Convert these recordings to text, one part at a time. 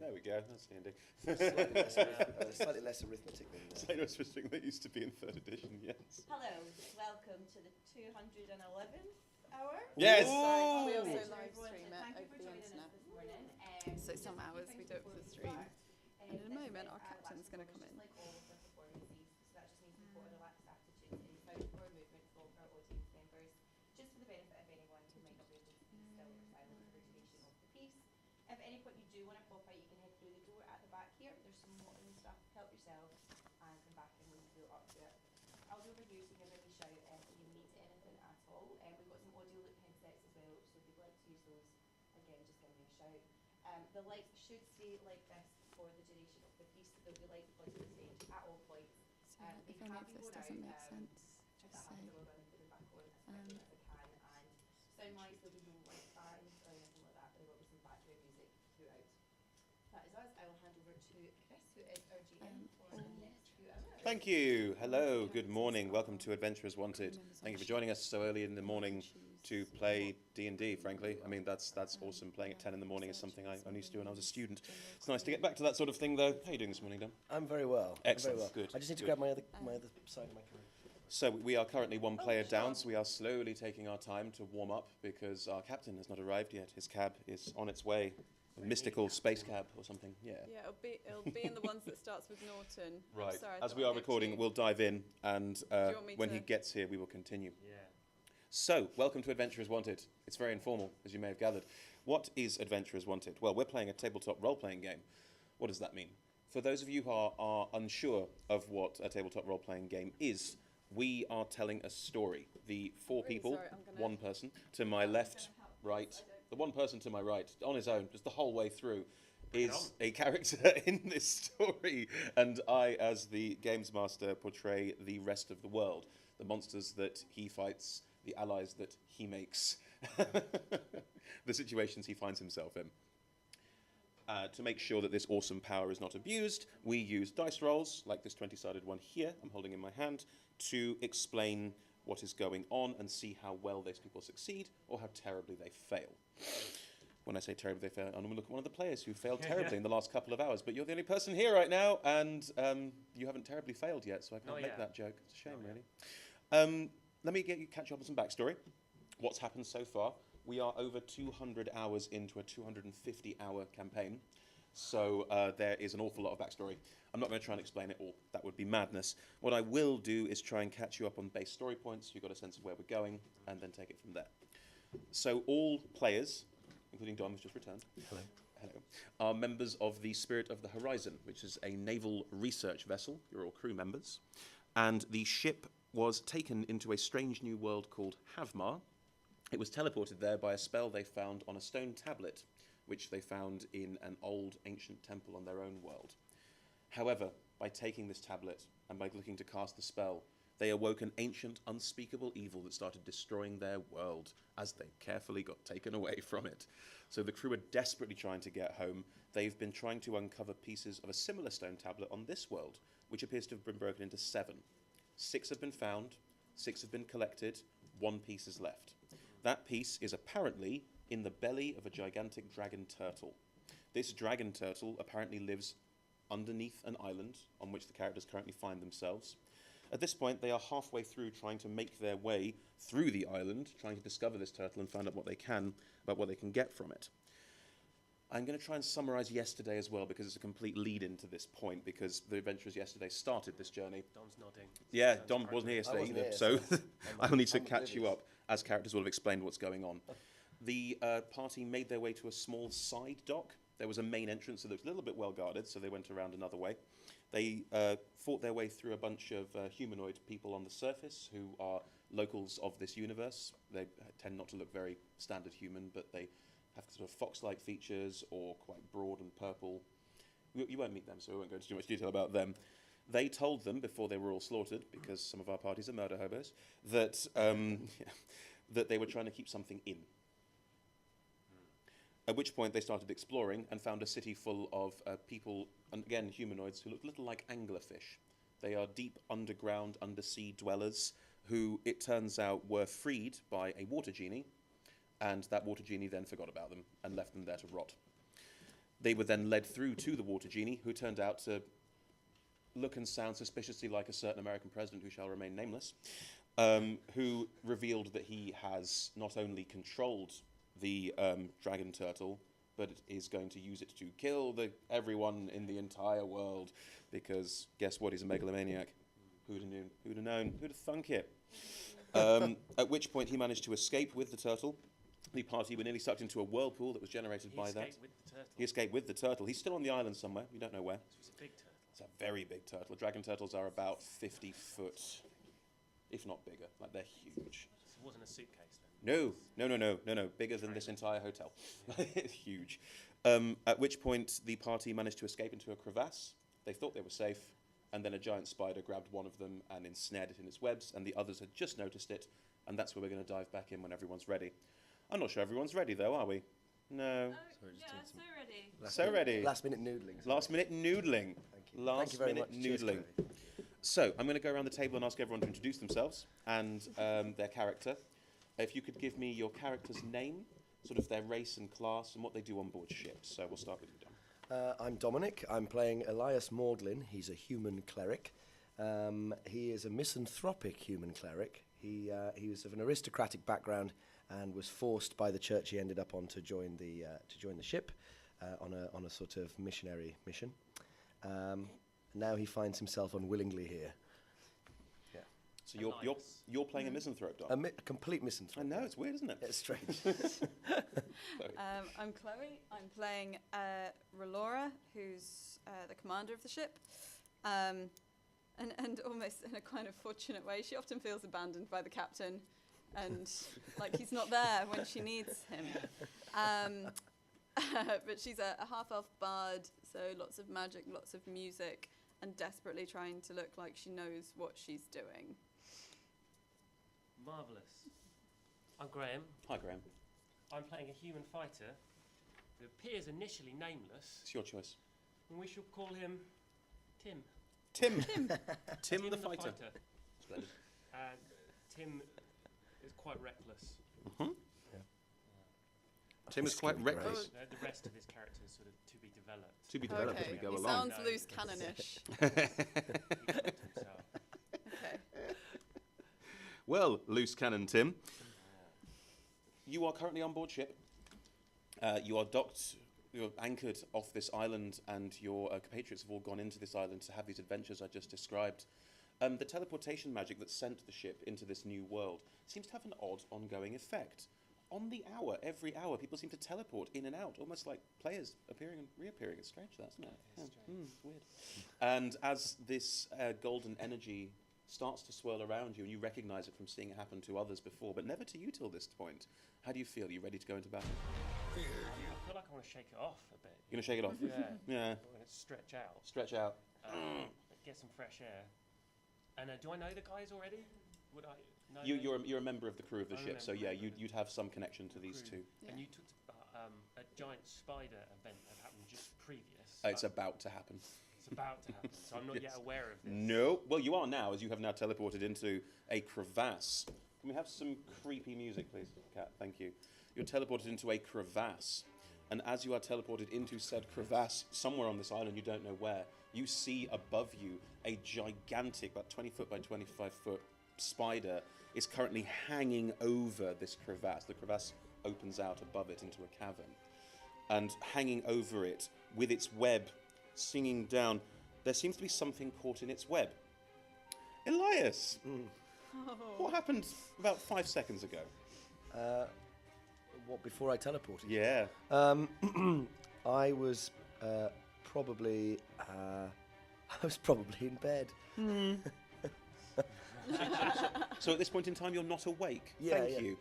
There we go. That's handy. Slightly less arithmetic than Slightly less arithmetic than used to be in 3rd edition, yes. Hello, welcome to the 211th hour. Yes! So we Of also Adventure live Wanted. stream it Thank you over for the joining internet. us this morning. So some hours we do it for the stream. And in a moment our captain's going to come in. Like all of the performances, so that just means we've got a relaxed attitude and found more movement from our audience members, just for the benefit of anyone who might not be able to be still or silent for the duration of the piece. If at any point you do want to pop out, you can head through the door at the back here. There's some water and stuff. Help yourself and come back and we'll go up to it. I'll be over here so you can give me a shout if you need anything at all. We've got some audio loop headsets as well, so if you'd like to use those, again, just give me a shout. The lights should stay like this for the duration of the piece. There'll be lights pointing to the stage at all points. So if any of this doesn't make sense, just say. And sound-wise, there'll be no like bands or anything like that, but there will be some background music throughout. That is us. I will hand over to Chris, who is our GM for the next 2 hours. Thank you. Hello, good morning. Welcome to Adventurers Wanted. Thank you for joining us so early in the morning to play D&D, frankly. I mean, that's awesome. Playing at 10 in the morning is something I only used to do when I was a student. It's nice to get back to that sort of thing, though. How are you doing this morning, Dan? I'm very well. Excellent. I'm very well. Good. I just need to Good. grab my other side of my career. So we are currently one player down, so we are slowly taking our time to warm up because our captain has not arrived yet. His cab is on its way. A mystical space cab or something. Yeah. Yeah, it'll be in the ones that starts with Norton. I'm Right. sorry, I As thought we I'd are go recording, to you. we'll dive in, and you want me when to- he gets here, we will continue. Yeah. So, welcome to Adventurers Wanted. It's very informal, as you may have gathered. What is Adventurers Wanted? Well, we're playing a tabletop role-playing game. What does that mean? For those of you who are unsure of what a tabletop role-playing game is, we are telling a story. The four Really people, sorry, I'm gonna- one person to my left, right, the one person to my right, on his own, just the whole way through, is a character in this story, and I, as the games master, portray the rest of the world, the monsters that he fights, the allies that he makes, the situations he finds himself in. To make sure that this awesome power is not abused, we use dice rolls, like this 20-sided one here I'm holding in my hand, to explain what is going on and see how well those people succeed or how terribly they fail. When I say terribly they fail, I'm going to look at one of the players who failed terribly in the last couple of hours, but you're the only person here right now, and you haven't terribly failed yet, so I can't make that joke. It's a shame, really. Let me catch you up on some backstory. What's happened so far? We are over 200 hours into a 250-hour campaign, so there is an awful lot of backstory. I'm not going to try and explain it all. That would be madness. What I will do is try and catch you up on base story points, so you've got a sense of where we're going, and then take it from there. So all players, including Don, who's just returned, hello, are members of the Spirit of the Horizon, which is a naval research vessel. You're all crew members. And the ship was taken into a strange new world called Havmar. It was teleported there by a spell they found on a stone tablet, which they found in an old ancient temple on their own world. However, by taking this tablet and by looking to cast the spell, they awoke an ancient, unspeakable evil that started destroying their world as they carefully got taken away from it. So the crew are desperately trying to get home. They've been trying to uncover pieces of a similar stone tablet on this world, which appears to have been broken into 7. 6 have been found, 6 have been collected, 1 piece is left. That piece is apparently in the belly of a gigantic dragon turtle. This dragon turtle apparently lives underneath an island on which the characters currently find themselves. At this point, they are halfway through trying to make their way through the island, trying to discover this turtle and find out what they can about what they can get from it. I'm going to try and summarize yesterday as well, because it's a complete lead-in to this point, because the adventurers yesterday started this journey. Dom's nodding. Yeah, Dom wasn't here yesterday wasn't either, here, so so I'll need to I'm catch you oblivious. up as characters will have explained what's going on. The party made their way to a small side dock. There was a main entrance that looked a little bit well guarded, so they went around another way. They fought their way through a bunch of humanoid people on the surface who are locals of this universe. They tend not to look very standard human, but they have sort of fox-like features or quite broad and purple. You won't meet them, so we won't go into too much detail about them. They told them, before they were all slaughtered, because some of our parties are murder hobos, that, that they were trying to keep something in. At which point they started exploring and found a city full of people, and again humanoids, who looked a little like anglerfish. They are deep underground, undersea dwellers who, it turns out, were freed by a water genie, and that water genie then forgot about them and left them there to rot. They were then led through to the water genie, who turned out to look and sound suspiciously like a certain American president who shall remain nameless, who revealed that he has not only controlled the dragon turtle, but is going to use it to kill everyone in the entire world, because guess what, he's a megalomaniac. Who'd have known? Who'd have known? Who'd have thunk it? At which point he managed to escape with the turtle. The party were nearly sucked into a whirlpool that was generated by that. He escaped with the turtle. He's still on the island somewhere. We don't know where. So it's a big turtle. It's a very big turtle. Dragon turtles are about 50 foot, if not bigger. Like, they're huge. So it wasn't a suitcase then? No. Bigger than this entire hotel. Huge. At which point the party managed to escape into a crevasse. They thought they were safe, and then a giant spider grabbed one of them and ensnared it in its webs, and the others had just noticed it, and that's where we're going to dive back in when everyone's ready. I'm not sure everyone's ready, though, are we? No. Sorry, just doing some ready. So ready. last minute noodling. Last minute noodling. Thank you. Last Thank you very minute much. Cheers, noodling. Chloe. So I'm going to go around the table and ask everyone to introduce themselves and their character. If you could give me your character's name, sort of their race and class, and what they do on board ships. So we'll start with you, Dom. I'm Dominic. I'm playing Elias Maudlin. He's a human cleric. He is a misanthropic human cleric. He was of an aristocratic background and was forced by the church he ended up on to join the ship on a sort of missionary mission. Now he finds himself unwillingly here. Yeah, So you're playing a misanthrope, Dom. a complete misanthrope. I know, it's weird, isn't it? It's strange. Chloe. I'm Chloe. I'm playing Relora, who's the commander of the ship. And almost in a kind of fortunate way, she often feels abandoned by the captain and like he's not there when she needs him. But she's a half-elf bard, so lots of magic, lots of music, and desperately trying to look like she knows what she's doing. Marvellous. I'm Graham. Hi, Graham. I'm playing a human fighter who appears initially nameless, It's your choice. and we shall call him Tim. Tim. Tim the fighter. Splendid. And Tim is quite reckless. Tim is quite That's gonna be reckless. The rest of his character is sort of to be developed. To be developed as Okay, we go he along. sounds loose cannonish. He keeps himself. Okay. Well, loose cannon Tim, you are currently on board ship. You are docked, you're anchored off this island, and your compatriots have all gone into this island to have these adventures I just described. The teleportation magic that sent the ship into this new world seems to have an odd ongoing effect. On the hour, every hour, people seem to teleport in and out, almost like players appearing and reappearing. It's strange, that, isn't it? It's weird. And as this golden energy starts to swirl around you, and you recognise it from seeing it happen to others before, but never to you till this point, how do you feel? Are you ready to go into battle? I feel like I want to shake it off a bit. You're going to shake it off? Yeah. Yeah. I want to stretch out. Stretch out. Get some fresh air. And do I know the guys already? Would I know You're a member of the crew of the I'm a ship, so member yeah, of the you'd have some connection to these crew. two. And you talked about a giant spider event that happened just previous. It's about to happen. It's about to happen, so I'm not yet Yes. aware of this. No. Well, you are now, as you have now teleported into a crevasse. Can we have some creepy music, please, Kat? Thank you. You're teleported into a crevasse. And as you are teleported into said crevasse, somewhere on this island, you don't know where, you see above you a gigantic, about 20 foot by 25 foot spider is currently hanging over this crevasse. The crevasse opens out above it into a cavern. And hanging over it, with its web singing down, there seems to be something caught in its web. Elias! What happened about 5 seconds ago? What, before I teleported? Yeah. I was probably in bed. So at this point in time, you're not awake. Yeah, Thank yeah. you.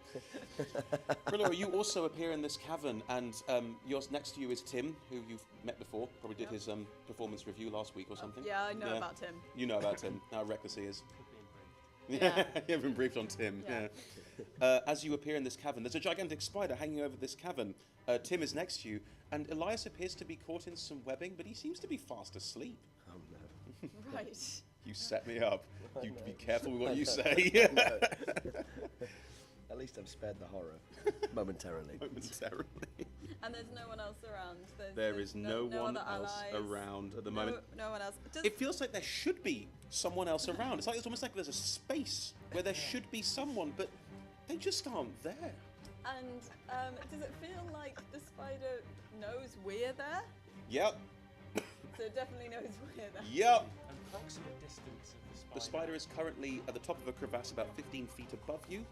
Brillo, you also appear in this cavern, and yours next to you is Tim, who you've met before. Probably did his performance review last week or something. Yeah, I know about him. You know about Tim. How reckless he is. Could be in brief. Yeah. You've been briefed on Tim. Yeah. Yeah. As you appear in this cavern, there's a gigantic spider hanging over this cavern. Tim is next to you, and Elias appears to be caught in some webbing, but he seems to be fast asleep. Oh no. Right. You set me up. You know. be careful with what you say. No. At least I'm spared the horror momentarily. Momentarily. And there's no one else around. There is no one other else allies. around at the moment. No one else. It feels like there should be someone else around. It's almost like there's a space where there should be someone, but they just aren't there. And does it feel like the spider knows we're there? Yep. So it definitely knows we're there. Yep. Approximate distance of the spider. The spider is currently at the top of a crevasse about 15 feet above you.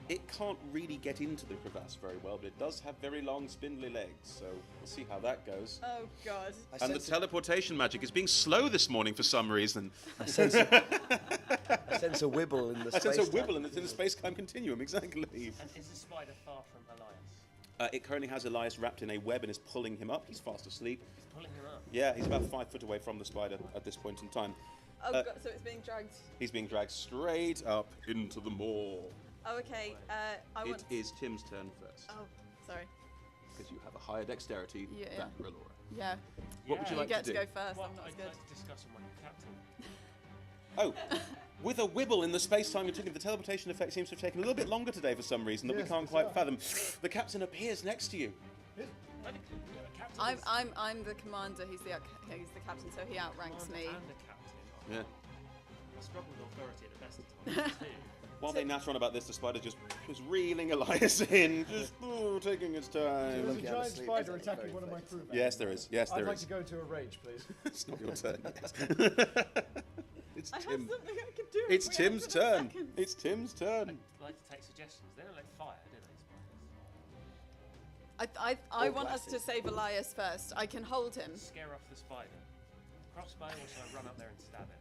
It can't really get into the crevasse very well, but it does have very long, spindly legs, so we'll see how that goes. Oh, God. And the teleportation magic is being slow this morning for some reason. I sense a wibble in the space. I sense a wibble in the space-time continuum, exactly. And is the spider far from Elias? It currently has Elias wrapped in a web and is pulling him up. He's fast asleep. He's pulling him up. Yeah, he's about 5 foot away from the spider at this point in time. Oh, God, so it's being dragged. He's being dragged straight up into the maw. Oh, okay. It is Tim's turn first, Oh, sorry. because you have a higher dexterity Yeah. than Relora. Yeah. What would you Yeah. like You get to to do? go first. Well, I'm not as I'd good. like to discuss with my captain. Oh, with a wibble in the space-time continuum, the teleportation effect seems to have taken a little bit longer today for some reason that we Yes, can't it's quite right. fathom. The captain appears next to you. I'm the commander. He's the captain, so he outranks me. And the captain. Yeah. I struggle with authority at the best of times too. While they natter on about this, the spider just reeling Elias in, just taking its There's time. a Lucky I'm giant asleep, spider isn't it? attacking Very one of my effective. crew. Yes, there is. Yes, I'd there like is. to go into a rage, please. It's not your turn. It's I have Tim. something I can do. It's if we have Tim's 7 turn. seconds. It's Tim's turn. I'd like to take suggestions. They don't like fire, do they, spiders? I Or want us to glasses. save Elias first. I can hold him. Scare off the spider. Crossbow, or shall I run up there and stab it?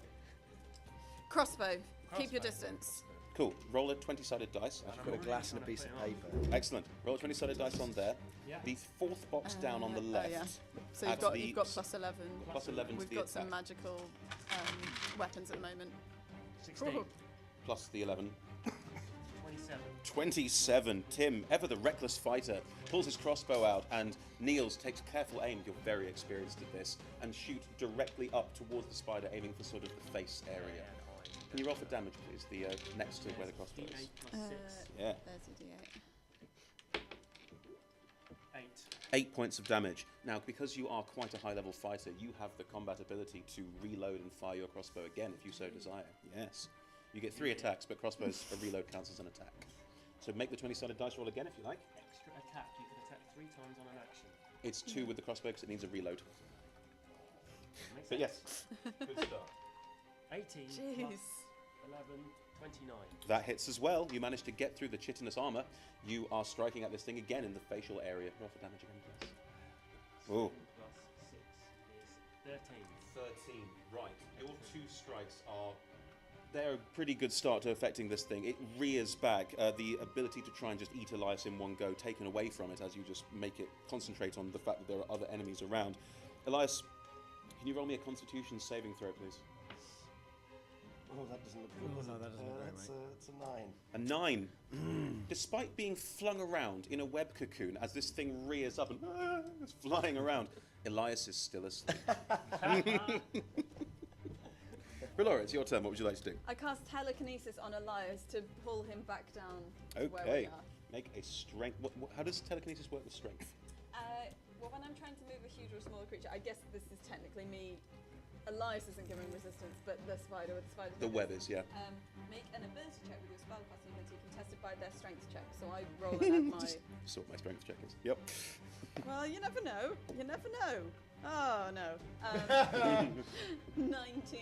Crossbow. Keep your Crossbow. distance. Cool. Roll a 20-sided dice. And I'm Put a already glass and a trying piece to of put it on. paper. Excellent. Roll a 20-sided dice on there. Yeah. The fourth box down on the Oh, left. yeah. So adds you've got the plus 11. plus 11 to We've the got attack. some magical weapons at the moment. 16. Plus the 11. 27. 27. Tim, ever the reckless fighter, pulls his crossbow out and kneels, takes careful aim. You're very experienced at this, and shoot directly up towards the spider, aiming for sort of the face area. Can you roll for damage, please? The next to where the crossbow is. D8 plus 6. Yeah. There's your D8. 8. 8 points of damage. Now, because you are quite a high-level fighter, you have the combat ability to reload and fire your crossbow again if you so desire. Yes. You get 3 attacks, but crossbows a reload counts as an attack. So make the 20-sided dice roll again if you like. Extra attack. You can attack 3 times on an action. It's 2 with the crossbow because it needs a reload. Makes But sense. yes, good start. 18 Jeez. plus 11, 29. That hits as well. You manage to get through the chitinous armor. You are striking at this thing again in the facial area. Roll for damage again, please. Ooh. 7 plus 6 is 13. 13. Right. Your 2 strikes are... They're a pretty good start to affecting this thing. It rears back. The ability to try and just eat Elias in one go taken away from it as you just make it concentrate on the fact that there are other enemies around. Elias, can you roll me a Constitution saving throw, please? Oh, that doesn't look good. Oh, does no, it? that doesn't look great, It's a 9. A 9. Despite being flung around in a web cocoon as this thing rears up and is flying around, Elias is still asleep. Relora, it's your turn. What would you like to do? I cast telekinesis on Elias to pull him back down to where we Okay. are. Make a strength. How does telekinesis work with strength? Well, when I'm trying to move a huge or smaller creature, I guess this is technically me. Elias isn't giving resistance, but the spider with the spider. The web is, yeah. Make an ability check with your spellcasting ability contested by their strength check. So I roll and add my. Just see what my strength check is. Yep. Well, you never know. You never know. Oh no. 19.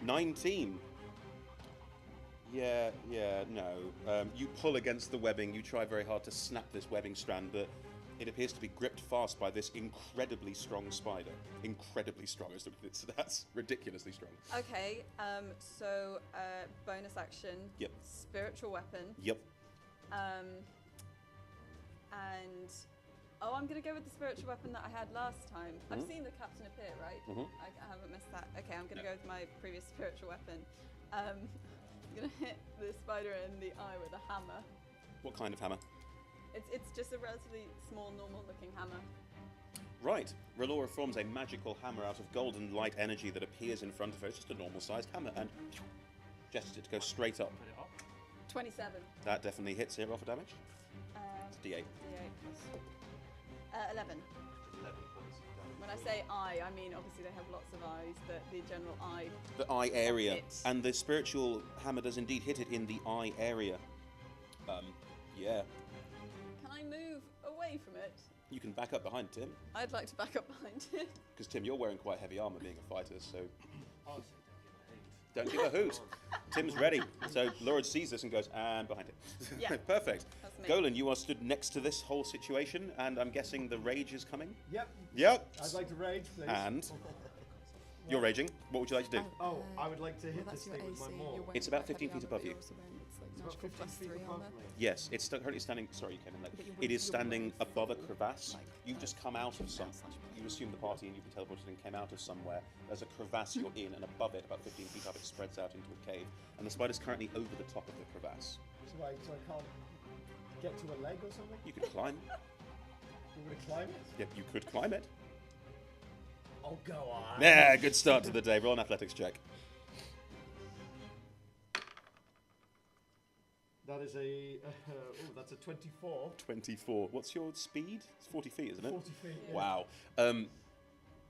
19. Yeah, no. You pull against the webbing. You try very hard to snap this webbing strand, but it appears to be gripped fast by this incredibly strong spider. Incredibly strong. That's ridiculously strong. Okay. So bonus action. Yep. Spiritual weapon. Yep. And I'm gonna go with the spiritual weapon that I had last time. I've Mhm. seen the captain appear, right? Mhm. I haven't missed that. Okay, I'm gonna No. go with my previous spiritual weapon. I'm gonna hit the spider in the eye with a hammer. What kind of hammer? It's just a relatively small, normal-looking hammer. Right. Relora forms a magical hammer out of golden light energy that appears in front of her. It's just a normal-sized hammer, and gestures it to go straight up. Put it up. 27. That definitely hits here. Roll for damage. Um, It's D8. D8 plus 11. 11 points of damage. When I say eye, I mean obviously they have lots of eyes, but the general eye. The eye area. Hit. And the spiritual hammer does indeed hit it in the eye area. Yeah. Can I move away from it? You can back up behind Tim. I'd like to back up behind it. Because, Tim, you're wearing quite heavy armour being a fighter, so Oh, so don't give a hoot. Tim's ready. So Laura sees this and goes, and behind it. Yeah. Perfect. That's me. Golan, you are stood next to this whole situation, and I'm guessing the rage is coming? Yep. Yep. I'd like to rage, please. And you're raging. What would you like to do? Oh, I would like to hit this thing with my maul. It's about 15 feet above you. It's about 15 feet above me. Yes, it's currently standing. Sorry, you came in late. It is standing above a crevasse. You've just come out of some. You assume the party and you've been teleported and came out of somewhere. There's a crevasse you're in, and above it, about 15 feet up, it spreads out into a cave. And the spider's currently over the top of the crevasse. So I can't get to a leg or something? You could climb. You want to climb it? Yep, you could climb it. Oh, go on. Yeah, good start to the day. Roll an athletics check. That is a... that's a 24. 24. What's your speed? It's 40 feet, isn't it? 40 feet, yeah. Wow.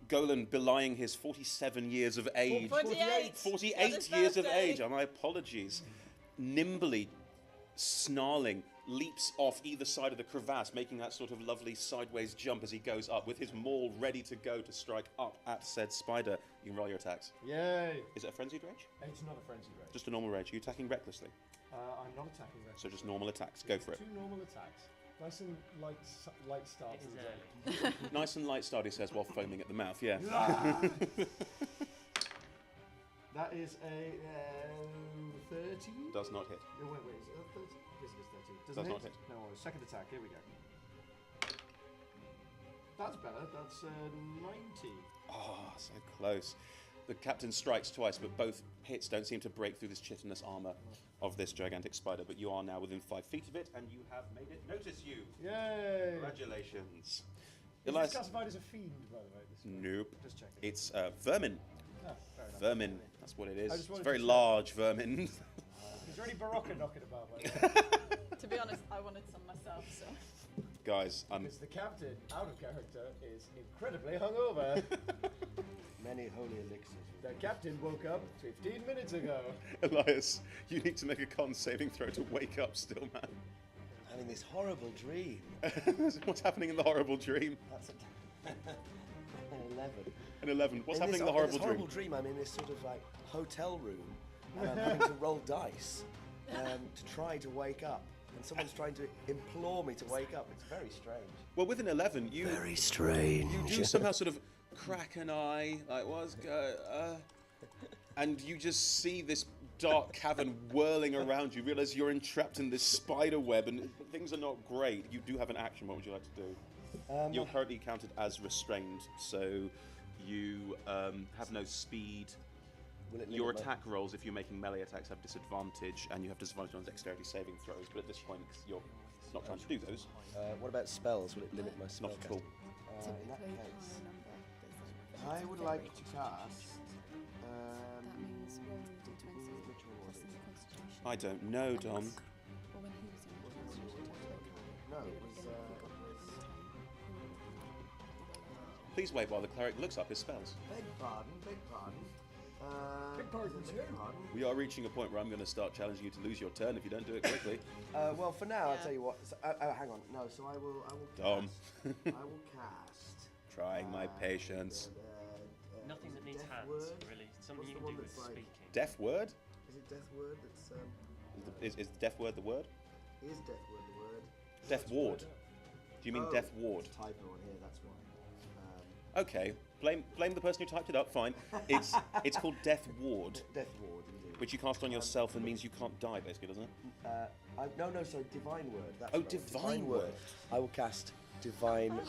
Golan belying his 47 years of age. 48. 48 years of age, and my apologies. Nimbly, snarling, leaps off either side of the crevasse, making that sort of lovely sideways jump as he goes up, with his maul ready to go to strike up at said spider. You can roll your attacks. Yay. Is it a frenzied rage? It's not a frenzy rage. Just a normal rage. Are you attacking recklessly? I'm not attacking that. So just normal attacks. Go for it. 2 normal attacks. Nice and light start It to is the day. early. Nice and light start, he says, while foaming at the mouth. Yeah. That is a 30. Does not hit. No, wait, is it 30? Yes, it is 30. Does not hit. No, second attack, here we go. That's better, that's 90. Oh, so close. The captain strikes twice, but both hits don't seem to break through this chitinous armour of this gigantic spider. But you are now within 5 feet of it, and you have made it notice you. Yay! Congratulations. Is Elias. this classified as a fiend, by the way? This one? Nope. Just checking. It's vermin. Ah, fair enough. Vermin. That's what it is. I just It's wanted very to check. large vermin. Is there any Barocca knocking about, by the way? To be honest, I wanted some myself, so. Guys, Because the captain, out of character, is incredibly hungover. Many holy elixirs. The captain woke up 15 minutes ago. Elias, you need to make a con saving throw to wake up still, man. I'm having this horrible dream. What's happening in the horrible dream? That's an 11. An 11. What's happening in the this horrible dream? horrible dream, I'm in this sort of like hotel room, and I'm having to roll dice to try to wake up. And someone's trying to implore me to wake up. It's very strange. Well, with an 11, you Very strange. you do somehow sort of crack an eye, like what's and you just see this dark cavern whirling around you. Realize you're entrapped in this spider web, and things are not great. You do have an action. What would you like to do? You're currently counted as restrained, so you have no speed. Will it Your limit my- attack rolls, if you're making melee attacks, have disadvantage, and you have disadvantage on dexterity saving throws. But at this point, you're not trying to do those. What about spells? Will it limit my spell Not at all. casting? In that case, I would like to cast. That means rolling d20 Which one was plus it? in the constitution. I don't know, Dom. Or when he was in the constitution, No, it was. Please wait while the cleric looks up his spells. Beg pardon, beg pardon. Beg pardon, beg sir. pardon. We are reaching a point where I'm going to start challenging you to lose your turn if you don't do it quickly. Well, for now, I'll Yeah. tell you what. So, hang on. No, so I will cast. Dom. I will cast. Trying my patience. Nothing that needs Death hands, word. really. Something What's you the can one do with that's like- speaking. Deaf word? Is it death word? That's Is the deaf word the word? is death word the word? Deaf ward. Do you mean Oh, deaf ward? It's a typo on here. That's why. Okay. Blame the person who typed it up. Fine. It's called death ward, Death ward, indeed. which you cast on yourself and means you can't die, basically, doesn't it? No, sorry, divine word. That's Oh, what I want. divine word. I will cast divine word.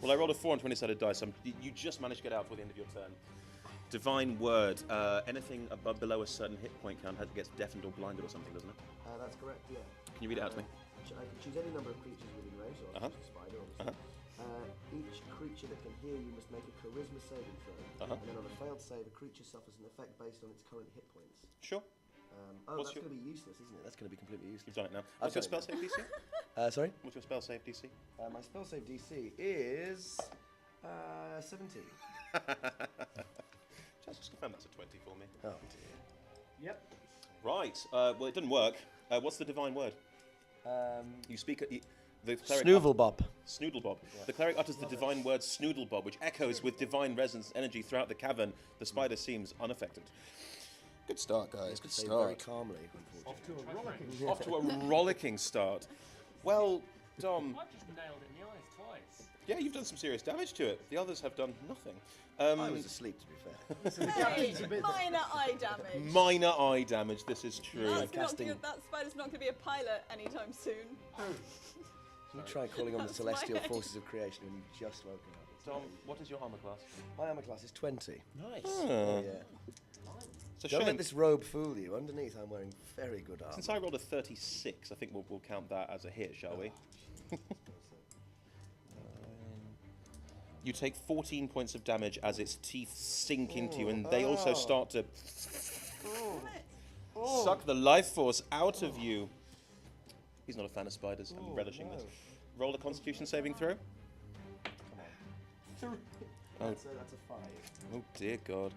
Well, I rolled a 4 on 20-sided dice. You just managed to get out before the end of your turn. Divine word. Anything below a certain hit point count gets deafened or blinded or something, doesn't it? That's correct. Yeah. Can you read it out to me? I can choose any number of creatures within range, or Uh-huh. just a spider, obviously. Each creature that can hear you must make a charisma saving throw. Uh-huh. And then on a failed save, a creature suffers an effect based on its current hit points. Sure. What's that's your- going to be useless, isn't it? That's going to be completely useless. You've done it now. I've What's your done spell it save DC? Sorry? What's your spell save DC? My spell save DC is 17. Just confirm that's a 20 for me. Oh dear. Yep. Right. Well, it didn't work. What's the divine word? You speak. The cleric Snoodlebob. Snoodlebob. The cleric utters the divine word Snoodlebob, which echoes with divine resonance energy throughout the cavern. The spider seems unaffected. Good start, guys. Good Say very start. calmly, Off unfortunately. to a rollicking. Off to a rollicking start. Well, Dom. I've just nailed it in the eyes twice. Yeah, you've done some serious damage to it. The others have done nothing. I was asleep, to be fair. So the Hey, captain's a bit. minor eye damage. Minor eye damage. This is true. That's not casting- good. That spider's not going to be a pilot anytime soon. You try calling on the That's celestial my- forces of creation when you've just woken up. It's Dom, very- what is your armor class? My armor class is 20. Nice. Yeah. It's a Don't shame. let this robe fool you. Underneath, I'm wearing very good armor. Since I rolled a 36, I think we'll count that as a hit, shall we? You take 14 points of damage as its teeth sink into you, and they also start to suck the life force out of you. He's not a fan of spiders. I'm relishing this. Roll a Constitution saving throw. Oh, That's a 5. oh dear God.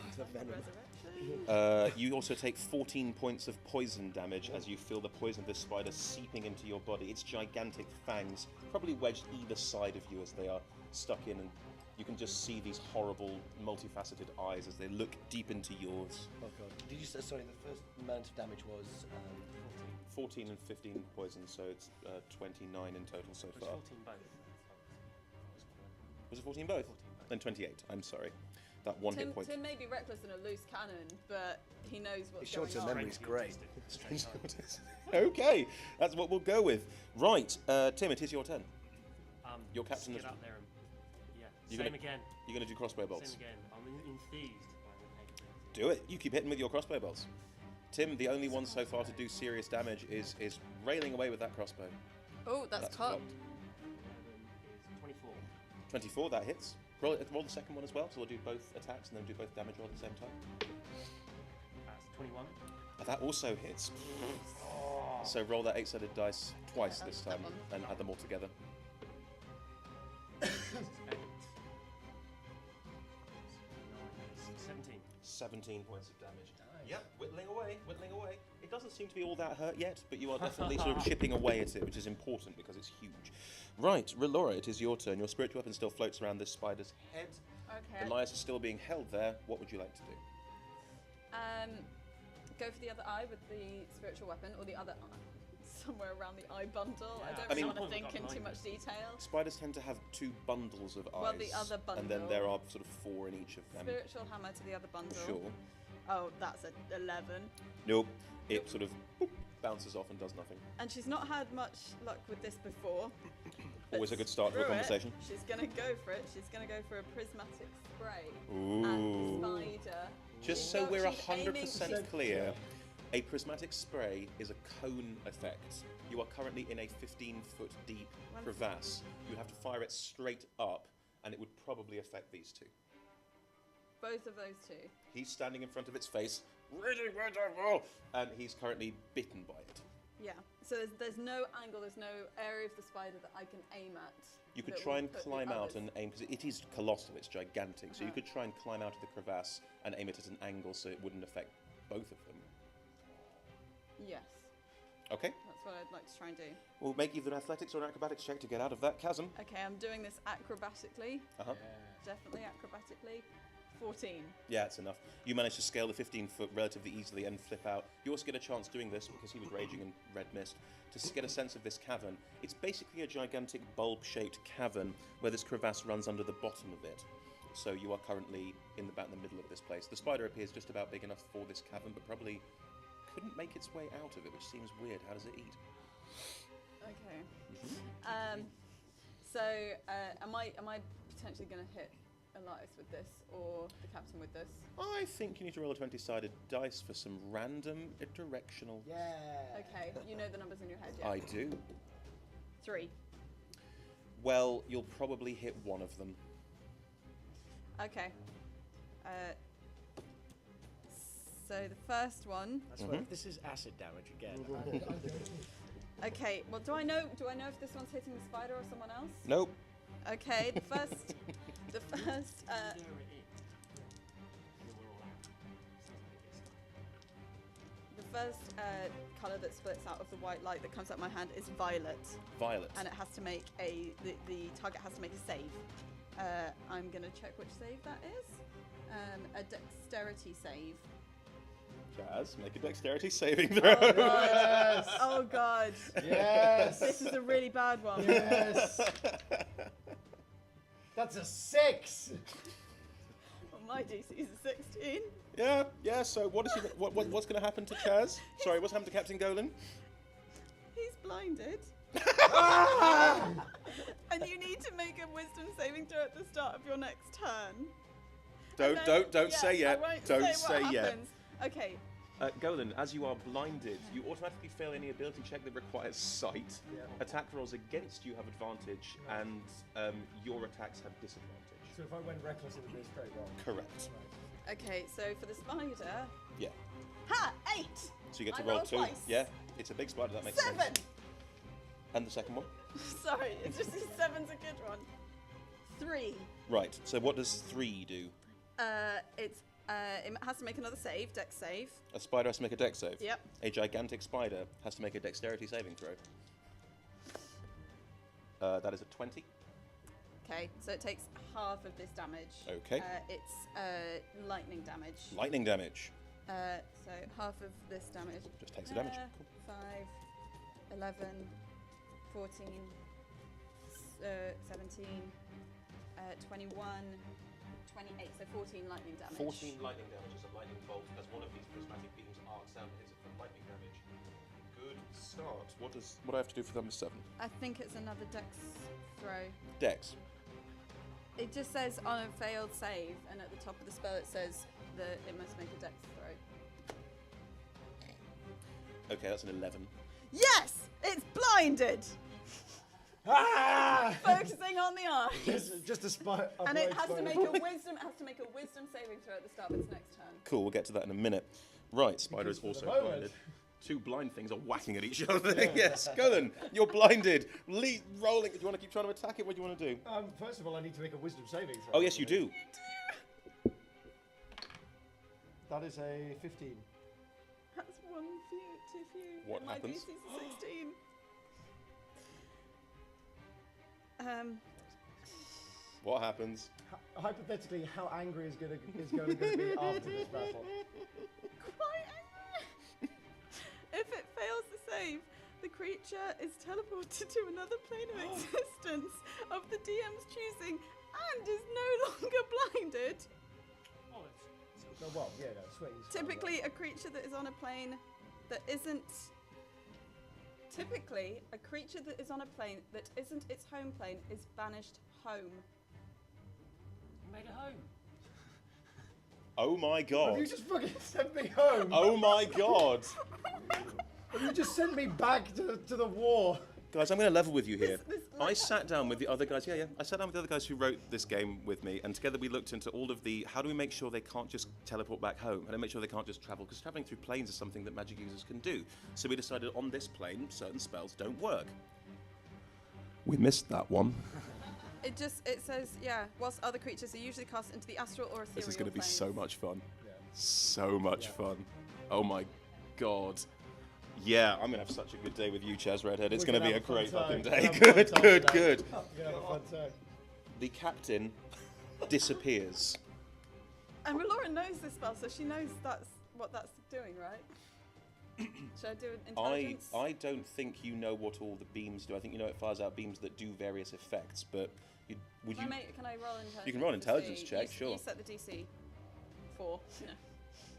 It's a venom. You also take 14 points of poison damage as you feel the poison of this spider seeping into your body. Its gigantic fangs probably wedged either side of you as they are stuck in, and you can just see these horrible, multifaceted eyes as they look deep into yours. Oh god. Did you say, sorry, the first amount of damage was 14 and 15 poison, so it's 29 in total so It was far. 14 both. Was it 14 both? 14 both. Then 28. I'm sorry. That one hit point. Tim may be reckless in a loose cannon, but he knows what's His going short-term on. memory is great. Okay, that's what we'll go with. Right, Tim, it is your turn. Your captain Get is- up there and yeah. You're Same gonna- again. You're going to do crossbow bolts. Same again. I'm enthused by the capability. Do it. You keep hitting with your crossbow bolts. Tim, the only one so far to do serious damage, is railing away with that crossbow. Oh, that's cocked. cocked. 11 is 24. 24, that hits. Roll the second one as well, so we'll do both attacks and then do both damage roll at the same time. That's 21. That also hits. So roll that 8-sided dice twice Yeah, this that time one. and add them all together. 8. 17. 17 points of damage. Yep, whittling away, whittling away. It doesn't seem to be all that hurt yet, but you are definitely sort of chipping away at it, which is important because it's huge. Right, Laura, it is your turn. Your spiritual weapon still floats around this spider's head. Okay. Elias is still being held there. What would you like to do? Go for the other eye with the spiritual weapon, or the other eye, somewhere around the eye bundle. Yeah, I at don't some really want point to we've think got in too nine. much detail. Spiders tend to have 2 bundles of eyes. Well, the other And then bundle. there are sort of 4 in each of them. Spiritual hammer to the other bundle. Sure. Oh, that's a 11. Nope. It sort of boop, bounces off and does nothing. And she's not had much luck with this before. but Always a good start to a screw it, conversation. She's gonna go for it. She's gonna go for a prismatic spray Ooh. at the spider. Just She's so go- we're she's aiming- 100% clear, a prismatic spray is a cone effect. You are currently in a 15-foot deep Well- crevasse. You have to fire it straight up, and it would probably affect these two. Both of those two. He's standing in front of its face, and he's currently bitten by it. Yeah. So there's no angle, there's no area of the spider that I can aim at. You could that try will and put the clem out others- and aim, because it is colossal, it's gigantic, so you Uh-huh. could try and climb out of the crevasse and aim it at an angle so it wouldn't affect both of them. Yes. Okay? That's what I'd like to try and do. We'll make either an athletics or an acrobatics check to get out of that chasm. Okay, I'm doing this acrobatically. Uh-huh. Definitely acrobatically. 14. Yeah, it's enough. You manage to scale the 15-foot relatively easily and flip out. You also get a chance doing this, because he was raging in red mist, to get a sense of this cavern. It's basically a gigantic bulb-shaped cavern where this crevasse runs under the bottom of it. So you are currently in about the middle of this place. The spider appears just about big enough for this cavern, but probably couldn't make its way out of it, which seems weird. How does it eat? Okay. So, am I potentially going to hit Elias with this, or the captain with this? I think you need to roll a 20-sided dice for some random directional. Yeah. Okay, you know the numbers in your head, yeah? I do. 3. Well, you'll probably hit one of them. Okay. So the first one. I swear, if this is acid damage again. Okay. Well, do I know if this one's hitting the spider or someone else? Nope. Okay. The first. The first. The first colour that splits out of the white light that comes out my hand is violet, Violet. and it has to make the target has to make a save. I'm gonna check which save that is. A dexterity save. Jazz, make a dexterity saving throw. Oh god! Oh god! Yes. This is a really bad one. Yes. That's a 6. Well, my DC is a 16. Yeah. So what's going to happen to Chaz? Sorry, what's happened to Captain Golan? He's blinded. And you need to make a wisdom saving throw at the start of your next turn. Don't say yet. I won't Don't say say what yet. happens. Okay. Golan, as you are blinded, you automatically fail any ability check that requires sight. Yeah. Attack rolls against you have advantage, and your attacks have disadvantage. So if I went reckless, it would be a straight roll. Correct. Okay, so for the spider. Yeah. Ha! 8! So you get to I roll rolled 2. twice. Yeah. It's a big spider. That makes 7! sense. And the second one? Sorry, it's just 7's a good one. 3. Right. So what does 3 do? It has to make another save, dex save. A spider has to make a dex save. Yep. A gigantic spider has to make a dexterity saving throw. That is a 20. Okay, so it takes half of this damage. Okay. It's lightning damage. Lightning damage. So half of this damage. Just takes the damage. Cool. 5, 11, 14, 17, 21, 28. So 14 lightning damage. 14 lightning damage as a lightning bolt, as one of these prismatic beams arcs out and hits it for lightning damage. Good start. What do I have to do for number 7? I think it's another dex throw. Dex. It just says on a failed save, and at the top of the spell it says that it must make a dex throw. Okay, that's an 11. Yes! It's blinded! Ah! Focusing on the eyes. Just a spot. And it has to make a wisdom saving throw at the start of its next turn. Cool, we'll get to that in a minute. Right, spider is Because for also the moment- blinded. Two blind things are whacking at each other. Yes, Golan, you're blinded. Rolling. Do you want to keep trying to attack it? What do you want to do? First of all, I need to make a wisdom saving throw. Oh, yes, you do. That is a 15. That's one few, too few. What And my happens? DC's a 16. What happens? Hypothetically, how angry is Golan going to be after this battle? Quite angry. If it fails the save, the creature is teleported to another plane of existence of the DM's choosing and is no longer blinded. Oh, No, well, yeah, no, sweet. Typically, a creature that is on a plane that isn't. Typically, a creature that is on a plane that isn't its home plane is banished home. made it home. Oh my Have god. you just fucking sent me home? Oh my god. Have you just sent me back to the war? Guys, I'm going to level with you here. This I sat down with the other guys. Yeah. I sat down with the other guys who wrote this game with me, and together we looked into all of the. How do we make sure they can't just teleport back home? How do we make sure they can't just travel? Because traveling through planes is something that magic users can do. So we decided on this plane, certain spells don't work. We missed that one. It says, whilst other creatures are usually cast into the astral or ethereal This is going to be planes. so much fun. Yeah. So much fun. Oh my god. Yeah, I'm going to have such a good day with you, Chaz Redhead. It's We're going to be gonna a have a great fun fucking time. day. We're gonna have a Good, fun time good, today. good. We're going to have a fun time. The captain disappears. And Relora knows this spell, so she knows that's what that's doing, right? Should I do an intelligence? I don't think you know what all the beams do. I think you know it fires out beams that do various effects, but would you... Can I roll intelligence? You can roll an to intelligence see? check, You sure. set the DC 4.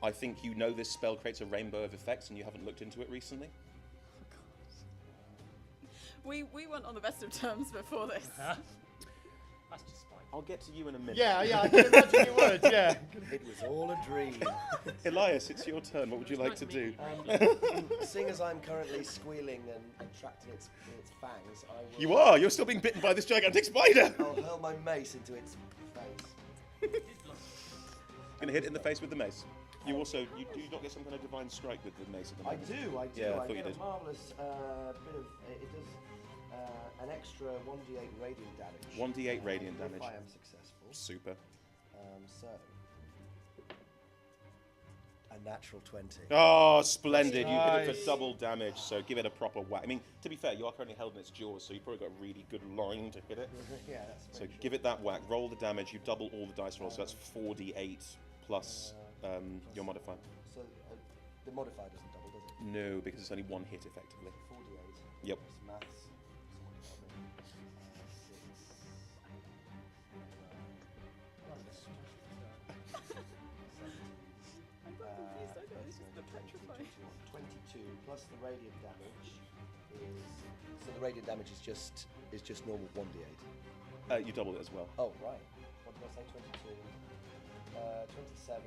I think you know this spell creates a rainbow of effects and you haven't looked into it recently. We went on the best of terms before this. That's just spite. I'll get to you in a minute. Yeah, I can imagine you would, yeah. It was all a dream. Elias, it's your turn. What would you like to do? Seeing as I'm currently squealing and attracting its fangs, I will. You are! You're still being bitten by this gigantic spider! I'll hurl my mace into its face. Gonna hit it in the face with the mace. You also, you do not get some kind of divine strike with the mace at the I moment? do. Yeah, I thought get you a did. marvellous bit of. It does an extra 1d8 radiant damage. 1d8 radiant if damage. I am successful. Super. So. A natural 20. Oh, splendid. You hit it Nice. for double damage, so give it a proper whack. I mean, to be fair, you are currently held in its jaws, so you've probably got a really good line to hit it. Yeah, that's So very true. give it that whack. Roll the damage. You double all the dice rolls, so that's 4d8 plus your modifier. So the modifier doesn't double, does it? No, because it's only one hit, effectively. 4d8. Yep. That's maths. Someone help me. 22 plus the radiant damage is. So the radiant damage is just normal 1d8. You double it as well. Oh, right. What did I say? 22. 27.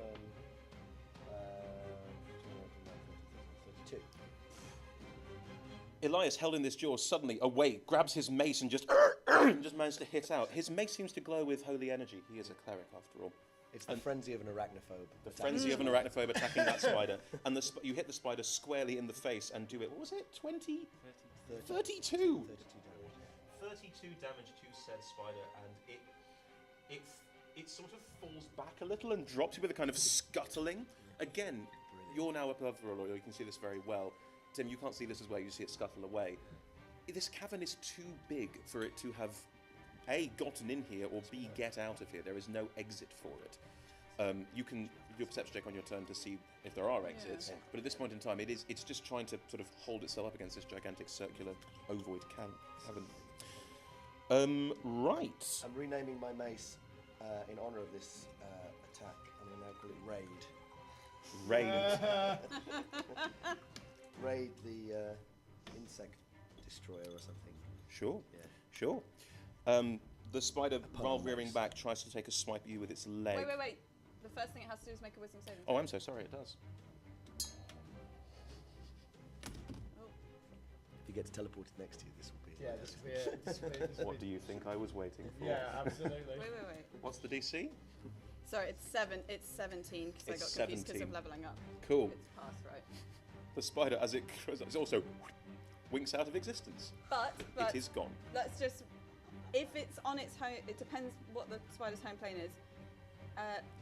32. Elias, held in this jaw, suddenly awake, grabs his mace and just managed to hit out. His mace seems to glow with holy energy. He is a cleric, after all. It's the frenzy of an arachnophobe. The frenzy of an arachnophobe attacking that spider. And you hit the spider squarely in the face and do it. What was it? 20? 32. 32 damage. 32 damage to said spider, and it sort of falls back a little and drops you with a kind of scuttling. Again, you're now above the roller. You can see this very well. Tim, you can't see this as well. You see it scuttle away. This cavern is too big for it to have A, gotten in here, or B, get out of here. There is no exit for it. You can do a perception check on your turn to see if there are exits, but at this point in time, it's just trying to sort of hold itself up against this gigantic circular ovoid cavern. Right. I'm renaming my mace in honour of this attack. I'm going to now call it Raid. Raid. Raid the insect destroyer or something. Sure. Yeah. Sure. The spider, while rearing back, tries to take a swipe at you with its leg. Wait. The first thing it has to do is make a wisdom saving. Oh, I'm so sorry. It does. If he gets teleported next to you, this will be. Yeah, this will be. What do you think I was waiting for? Yeah, absolutely. Wait. What's the DC? Sorry, it's 17 because I It's got confused because 17. of leveling up. Cool. It's past, right? The spider, as it also winks out of existence. But It is gone. let's just, if it's on its home, it depends what the spider's home plane is.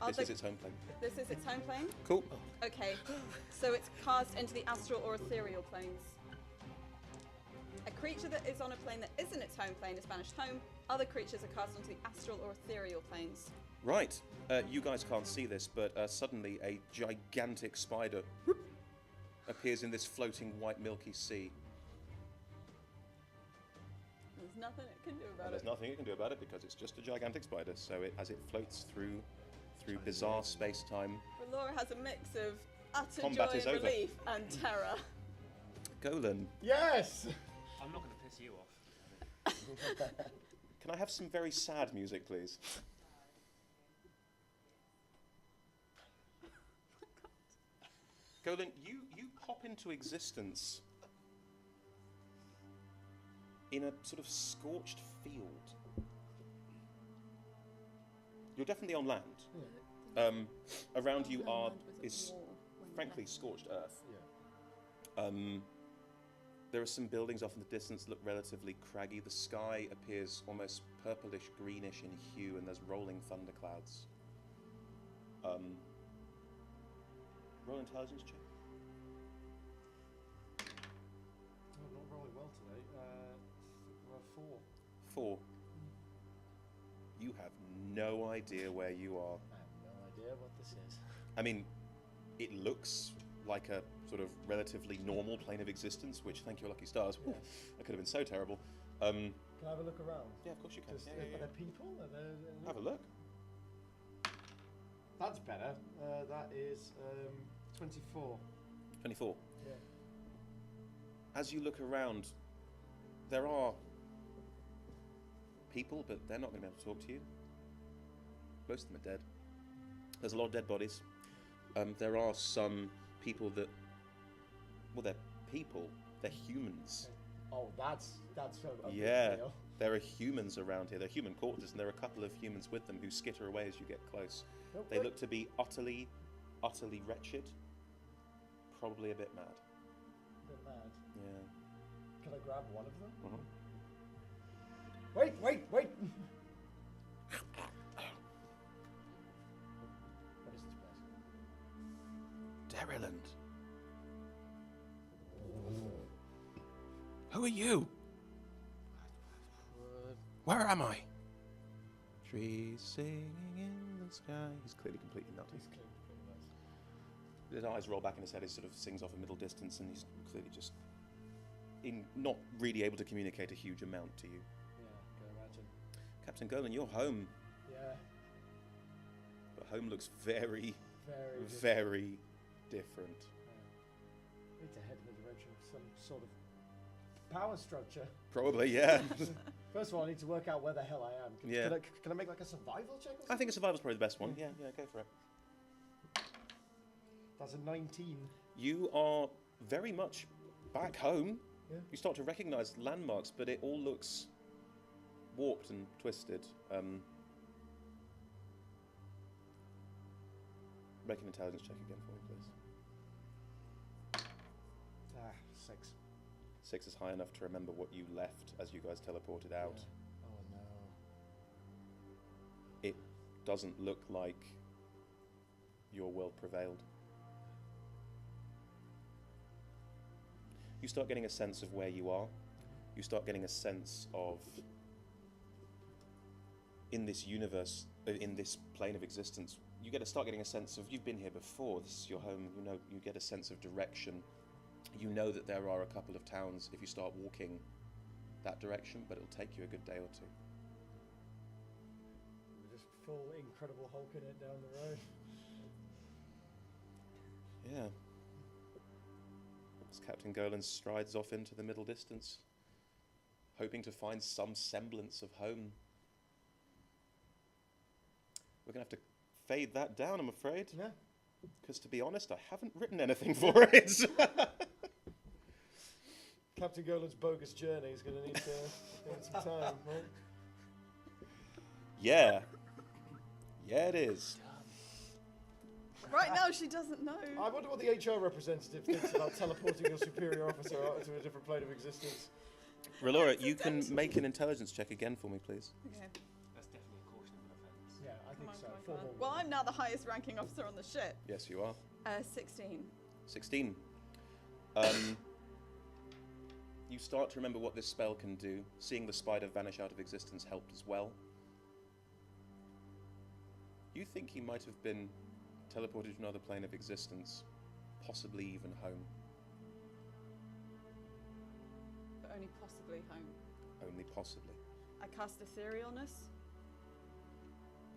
This is its home plane. This is its home plane? Cool. Okay, so it's cast into the astral or ethereal planes. A creature that is on a plane that isn't its home plane is banished home. Other creatures are cast onto the astral or ethereal planes. Right. You guys can't see this, but suddenly a gigantic spider appears in this floating white milky sea. There's nothing it can do about And there's it. nothing you can do about it because it's just a gigantic spider. So as it floats through bizarre space-time, Laura has a mix of utter Combat joy is and over. relief and terror. Golan, Yes! I'm not going to piss you off. can I have some very sad music, please? Golan, you pop into existence in a sort of scorched field. You're definitely on land. Around you is frankly scorched earth. Yeah. There are some buildings off in the distance that look relatively craggy. The sky appears almost purplish greenish in hue, and there's rolling thunderclouds. Roll intelligence check. Oh, not rolling well today. We're 4. 4. You have no idea where you are. I have no idea what this is. I mean, it looks like a sort of relatively normal plane of existence, which, thank your lucky stars, Yeah. that could have been so terrible. Can I have a look around? Yeah, of course you can. Just, Yeah. Are there people? Are there, Have a look. That's better. That is 24. 24. Yeah. As you look around, there are people, but they're not going to be able to talk to you. Most of them are dead. There's a lot of dead bodies. There are some people that, well, they're people. They're humans. Oh, that's so. a big Yeah, deal. there are humans around here. They're human corpses, and there are a couple of humans with them who skitter away as you get close. Oh, They wait. look to be utterly utterly wretched, probably a bit mad. A bit mad. Yeah. Can I grab one of them? Mhm. Wait! What is this place? Derryland. Who are you? Where am I? Trees singing in the sky. He's clearly completely nuts. He's clearly pretty nice. His eyes roll back in his head. He sort of sings off a middle distance, and he's clearly just not really able to communicate a huge amount to you. Yeah, can imagine. Captain Golan, you're home, Yeah, but home looks very, very different. very different. Yeah. Need to head in the direction of some sort of power structure. Probably, yeah. First of all, I need to work out where the hell I am. Yeah. Can I make like a survival check or something? I think a survival's probably the best one. Yeah, go for it. That's a 19. You are very much back home. Yeah. You start to recognise landmarks, but it all looks warped and twisted. Make an intelligence check again for me, please. 6. 6 is high enough to remember what you left as you guys teleported out. Yeah. Oh no. It doesn't look like your world prevailed. You start getting a sense of where you are. You start getting a sense of, in this universe, in this plane of existence, you start getting a sense of, you've been here before, this is your home, you get a sense of direction. You know that there are a couple of towns if you start walking that direction, but it'll take you a good day or two. We're just full Incredible Hulking it down the road. Yeah. As Captain Golan strides off into the middle distance, hoping to find some semblance of home. We're going to have to fade that down, I'm afraid. Yeah. Because to be honest, I haven't written anything for it. Captain Golan's bogus journey is going to need some time, right? Yeah. Yeah, it is. Right now, she doesn't know. I wonder what the HR representative thinks about teleporting your superior officer out to a different plane of existence. Relora, you can make an intelligence check again for me, please. Okay. That's definitely a cautionable offence. Yeah, I think Come on, so. come on, Four come on. more. Well, I'm now the highest ranking officer on the ship. Yes, you are. 16. 16. You start to remember what this spell can do. Seeing the spider vanish out of existence helped as well. You think he might have been teleported to another plane of existence, possibly even home. But only possibly home. Only possibly. I cast Etherealness.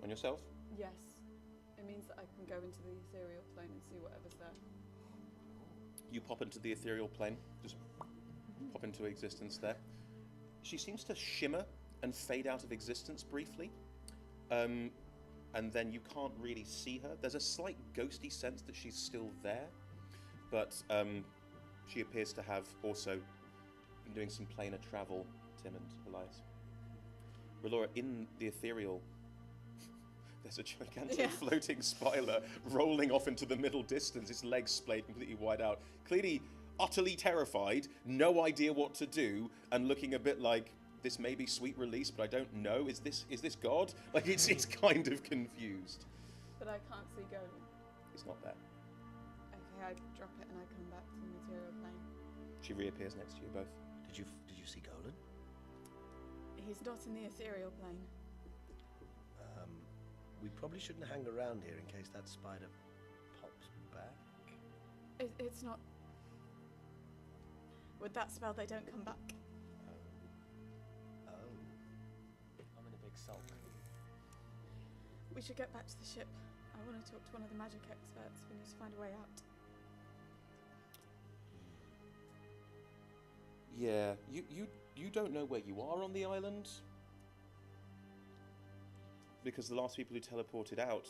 On yourself? Yes. It means that I can go into the ethereal plane and see whatever's there. You pop into the ethereal plane, just pop into existence there. She seems to shimmer and fade out of existence briefly. And then you can't really see her. There's a slight ghosty sense that she's still there, but she appears to have also been doing some planar travel, Tim and Elias. Relora, in the ethereal, there's a gigantic floating spider rolling off into the middle distance, its legs splayed completely wide out, clearly utterly terrified, no idea what to do, and looking a bit like, this may be sweet release, but I don't know. Is this God? Like it's kind of confused. But I can't see Golan. It's not there. Okay, I drop it and I come back to the material plane. She reappears next to you both. Did you see Golan? He's not in the ethereal plane. We probably shouldn't hang around here in case that spider pops back. It's not. With that spell, they don't come back. I'm in a big sulk. We should get back to the ship. I want to talk to one of the magic experts. We need to find a way out. Yeah, you don't know where you are on the island, because the last people who teleported out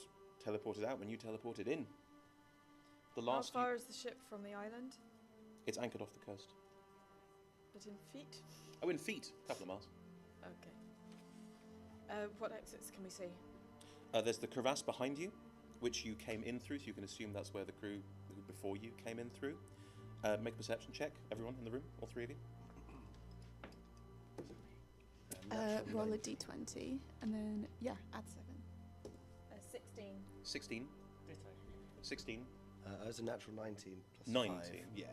when you teleported in. The last. How far is the ship from the island? It's anchored off the coast. But in feet? Oh, in feet, a couple of miles. Okay. What exits can we see? There's the crevasse behind you, which you came in through, so you can assume that's where the crew before you came in through. Make a perception check, everyone in the room, all three of you. Roll a d20, and then, add 7. 16. 16. Ditto. 16. That was a natural 19 plus 19, 5. yeah.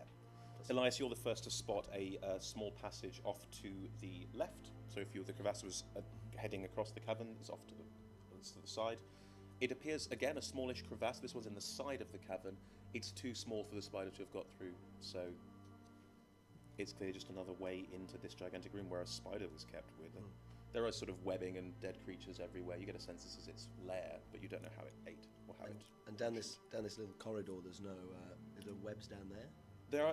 Elias, you're the first to spot a small passage off to the left. So if the crevasse was heading across the cavern, it's off to the side. It appears, again, a smallish crevasse. This one's in the side of the cavern. It's too small for the spider to have got through, so it's clearly just another way into this gigantic room where a spider was kept with it. There are sort of webbing and dead creatures everywhere. You get a sense this is its lair, but you don't know how it ate or how it... And down this little corridor, there's no webs down there?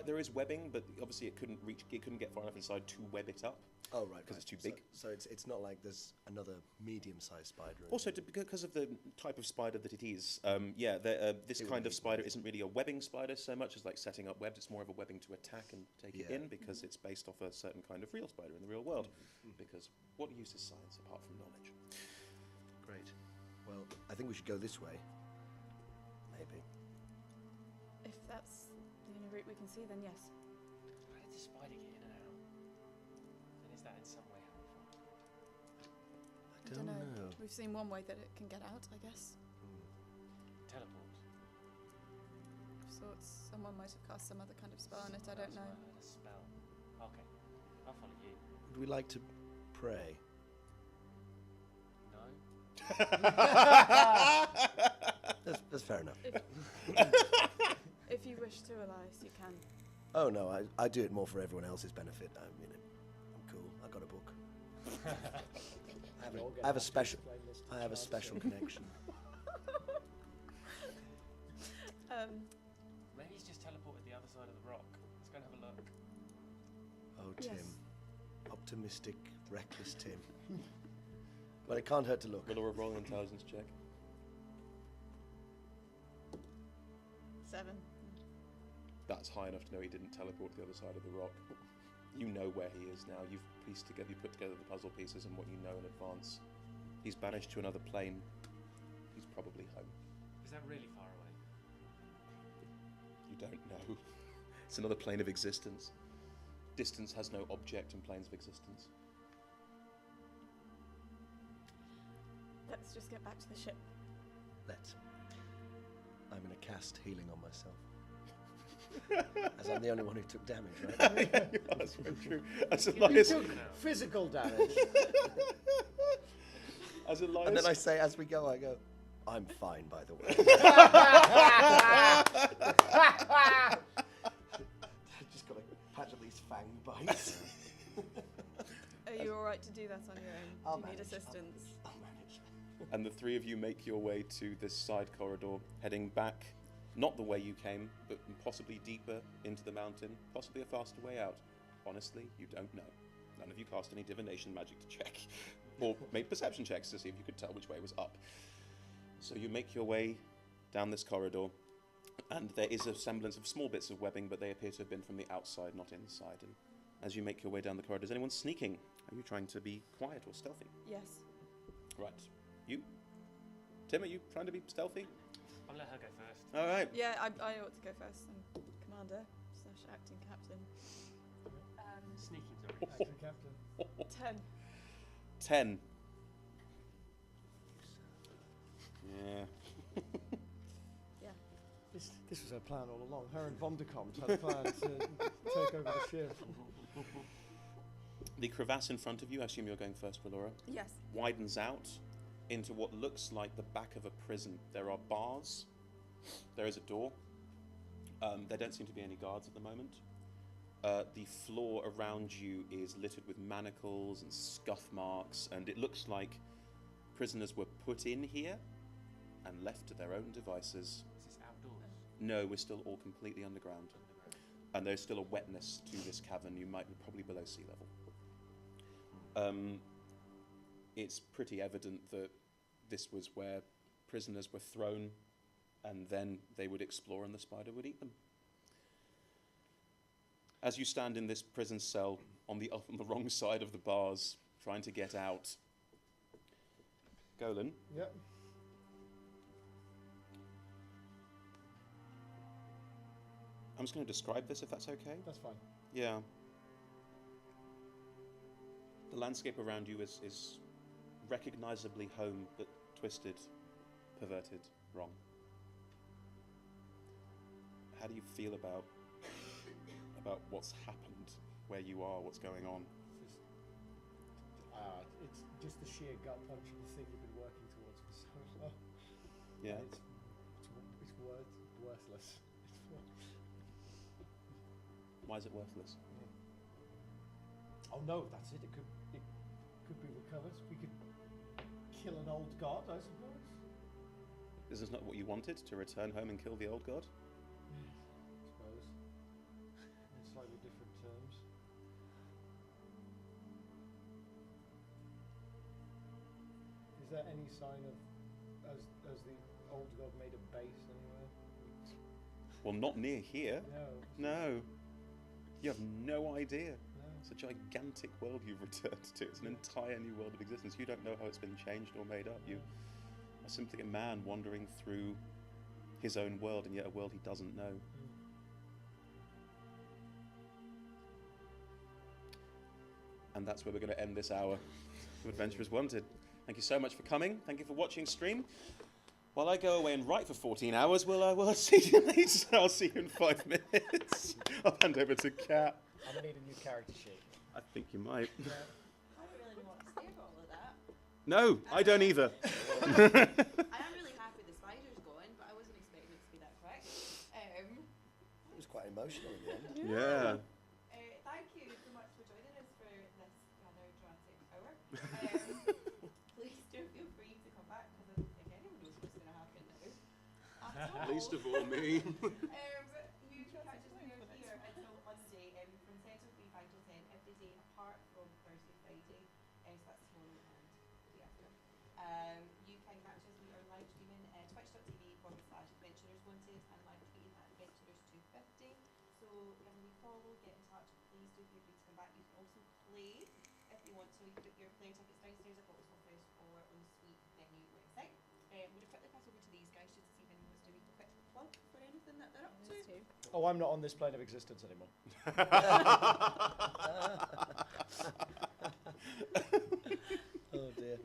There is webbing, but obviously it couldn't get far enough inside to web it up. Oh, right. Because it's too big. So it's not like there's another medium-sized spider. Also, because of the type of spider that it is, this kind of spider isn't really a webbing spider so much as like setting up webs. It's more of a webbing to attack and take it in, because it's based off a certain kind of real spider in the real world. Because what use is science apart from knowledge? Great. Well, I think we should go this way. Maybe. If that's the only route we can see, then yes. How did the spider get in and out? And is that in some way helpful? I don't know. We've seen one way that it can get out, I guess. Teleport. Of sorts. Someone might have cast some other kind of spell on it, I don't know. That's why I heard a spell. Okay, I'll follow you. Would we like to pray? No? That's fair enough. If you wish to, Elias, you can. Oh no, I do it more for everyone else's benefit. I'm cool. I got a book. I have a special connection. Maybe he's just teleported the other side of the rock. Let's go and have a look. Oh, Tim. Yes. Optimistic, reckless Tim. Well, it can't hurt to look. Roll an intelligence check. 7. That's high enough to know he didn't teleport to the other side of the rock. You know where he is now. You've put together the puzzle pieces and what you know in advance. He's banished to another plane. He's probably home. Is that really far away? You don't know. It's another plane of existence. Distance has no object in planes of existence. Let's just get back to the ship. Let's. I'm going to cast healing on myself. As I'm the only one who took damage, right? Yeah, that's very true. As You Elias, took physical damage. as Elias, And then I say, as we go, I go, I'm fine, by the way. Just got to patch up these fang bites. Are you alright to do that on your own? I'll Do you need manage. assistance? I'll manage. and the three of you make your way to this side corridor, heading back, not the way you came, but possibly deeper into the mountain, possibly a faster way out. Honestly, you don't know. None of you cast any divination magic to check, or made perception checks to see if you could tell which way was up. So you make your way down this corridor, and there is a semblance of small bits of webbing, but they appear to have been from the outside, not inside. And as you make your way down the corridor, is anyone sneaking? Are you trying to be quiet or stealthy? Yes. Right. You? Tim, are you trying to be stealthy? I'll let her go first. All right. Yeah, I ought to go first. I'm commander / acting captain. Sneaking, sorry. Acting captain. 10. 10. Yeah. Yeah. This was her plan all along. Her and Vondercombe had a plan to take over the ship. The crevasse in front of you, I assume you're going first, Valora, Yes. widens out into what looks like the back of a prison. There are bars. There is a door. There don't seem to be any guards at the moment. The floor around you is littered with manacles and scuff marks, and it looks like prisoners were put in here and left to their own devices. Is this outdoors? No, we're still all completely underground. And there's still a wetness to this cavern. You might be probably below sea level. It's pretty evident that this was where prisoners were thrown, and then they would explore and the spider would eat them. As you stand in this prison cell on the wrong side of the bars, trying to get out, Golan, Yep. I'm just going to describe this if that's okay. That's fine. Yeah. The landscape around you is recognisably home, but twisted, perverted, wrong. How do you feel about what's happened, where you are, what's going on? It's just the sheer gut punch of the thing you've been working towards for so long. Yeah. It's worthless. Why is it worthless? Oh no, that's it. It could be recovered. We could kill an old god, I suppose. Is this not what you wanted, to return home and kill the old god? Yes, I suppose. In slightly different terms. Is there any sign of has the old god made a base anywhere? Well, not near here. No. No. You have no idea. No. It's a gigantic world you've returned to. It's an entire new world of existence. You don't know how it's been changed or made up. You are simply a man wandering through his own world, and yet a world he doesn't know. And that's where we're going to end this hour of Adventurers Wanted. Thank you so much for coming. Thank you for watching stream. While I go away and write for 14 hours, we'll see you later. I'll see you in 5 minutes. I'll hand over to Kat. I'm gonna need a new character sheet. I think you might. I don't really know what to say about all of that. No, I don't either. I am really happy the spider's going, but I wasn't expecting it to be that quick. It was quite emotional in the end. Yeah. Thank you so much for joining us for this rather dramatic hour. Please do feel free to come back, because I don't think anyone knows what's going to happen now. Least of all me. You can catch us here until Monday from 10 till 3, 5 till 10 every day apart from Thursday, Friday. So that's tomorrow and the day after. You can catch us, we are live streaming twitch.tv/Adventurers Wanted and live tweeting at Adventurers250. So give me a follow, get in touch, please do feel free to come back. You can also play if you want to. You can book your playing tickets downstairs at Bottles Office or on the Sweet Venue website. I'm going to quickly pass over to these guys just to see if anyone wants to make a quick plug for anything that they're up to. Oh, I'm not on this plane of existence anymore. Oh dear.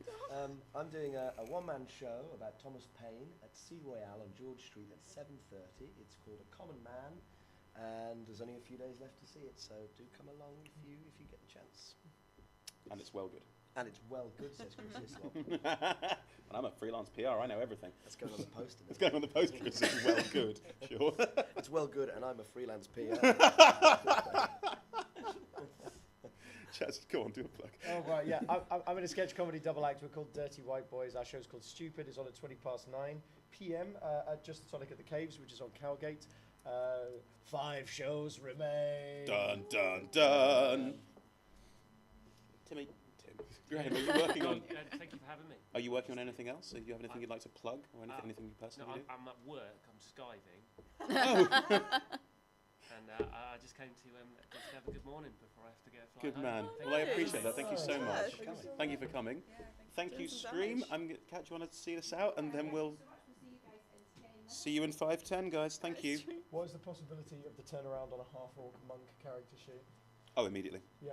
I'm doing a one-man show about Thomas Paine at Sea Royale on George Street at 7:30. It's called A Common Man, and there's only a few days left to see it, so do come along if you get the chance. And it's well good. And it's well good, says Chris Hislop. And I'm a freelance PR, I know everything. That's going on the poster. It's going on the poster, it's well good, sure. It's well good, and I'm a freelance PR. Chaz, go on, do a plug. Oh, right, yeah. I'm in a sketch comedy double act. We're called Dirty White Boys. Our show's called Stupid. It's on at 9 p.m. At Just Sonic at the Caves, which is on Cowgate. 5 shows remain. Dun, dun, dun. Tim, Graham, are you working on... Thank you for having me. Are you working on anything else? Do you have anything you'd like to plug, or anything you No, personally do? I'm at work. I'm skiving. Oh. And I just came to just have a good morning before I have to get a flight Good home. man. Well, I appreciate that. Thank you so Oh, much. thank you. Thank you for coming. Thank you, Stream. Kat, do you want to see us out? And then we'll see you in 5:10, guys. Thank you. What is the possibility of the turnaround on a half-orc monk character sheet? Oh, immediately. Yeah.